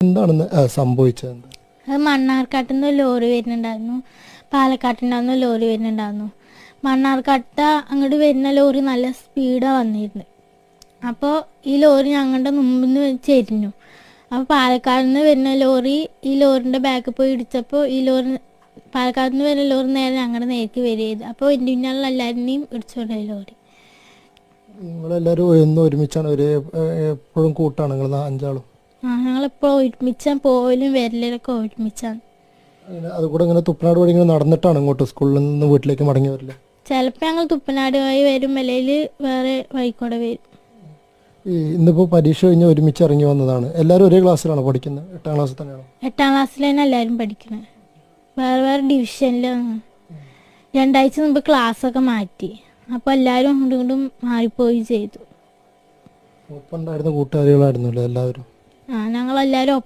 എന്താണ് സംഭവിച്ചത്? അത് മണ്ണാർക്കാട്ടിൽ നിന്ന് ലോറി വരുന്നുണ്ടായിരുന്നു, പാലക്കാട്ടുണ്ടായിരുന്നു ലോറി വരുന്നുണ്ടായിരുന്നു. മണ്ണാർക്കാട്ട അങ്ങോട്ട് വരുന്ന ലോറി നല്ല സ്പീഡാണ് വന്നിരുന്നത്. അപ്പോൾ ഈ ലോറി ഞങ്ങളുടെ മുമ്പിൽ നിന്ന് ചെരിഞ്ഞു. അപ്പോൾ പാലക്കാട് നിന്ന് വരുന്ന ലോറി ഈ ലോറിൻ്റെ ബാക്കിൽ പോയി ഇടിച്ചപ്പോൾ ഈ ലോറി പാലക്കാട് നിന്ന് വരുന്ന ലോറി നേരെ ഞങ്ങളുടെ നേർക്ക് വരികയത്. അപ്പോൾ എൻ്റെ പിന്നാലുള്ള എല്ലാവരുടെയും ഇടിച്ചുകൊണ്ടായി ലോറി. നിങ്ങളെല്ലാവരും ഒന്ന് ഒരുമിച്ചാണ് എപ്പോഴും കൂട്ടാണ് നിങ്ങൾ 5 ആളും? ഞങ്ങളെപ്പോഴും ഒരുമിച്ചാണ്, പോലും വരലൊക്കെ ഒരുമിച്ചാണ്. അതുകൂടെ ഇങ്ങനെ തുപ്പനാട് വഴി ഇങ്ങനെ നടന്നിട്ടാണ് ഇങ്ങോട്ട് സ്കൂളിൽ നിന്ന് വീട്ടിലേക്ക് മടങ്ങി വരില്ല? ചിലപ്പോൾ ഞങ്ങൾ തുപ്പനാട് വഴി വരും, അല്ലെങ്കിൽ വേറെ വഴിക്കൂടെ വരും. ഇന്നിപ്പോൾ പരീക്ഷ കഴിഞ്ഞ് ഒരുമിച്ച് ഇറങ്ങി വന്നതാണ്. എല്ലാവരും ഒരേ ക്ലാസ്സിലാണോ പഠിക്കുന്നത്? 8ാം ക്ലാസ്സിൽ തന്നെയാണോ? 8ാം ക്ലാസ്സിൽ തന്നെ എല്ലാവരും പഠിക്കുന്നത്. വേറെ വേറെ ഡിവിഷനിലാണ്. 2 ആഴ്ച മുമ്പ് ക്ലാസ്സൊക്കെ മാറ്റി. അപ്പോൾ എല്ലാവരും അങ്ങോട്ടും ഇങ്ങോട്ടും മാറിപ്പോയി ചെയ്തു. ഒപ്പം ഉണ്ടായിരുന്ന കൂട്ടുകാരികളായിരുന്നല്ലോ എല്ലാവരും? ഞങ്ങളെല്ലാവരും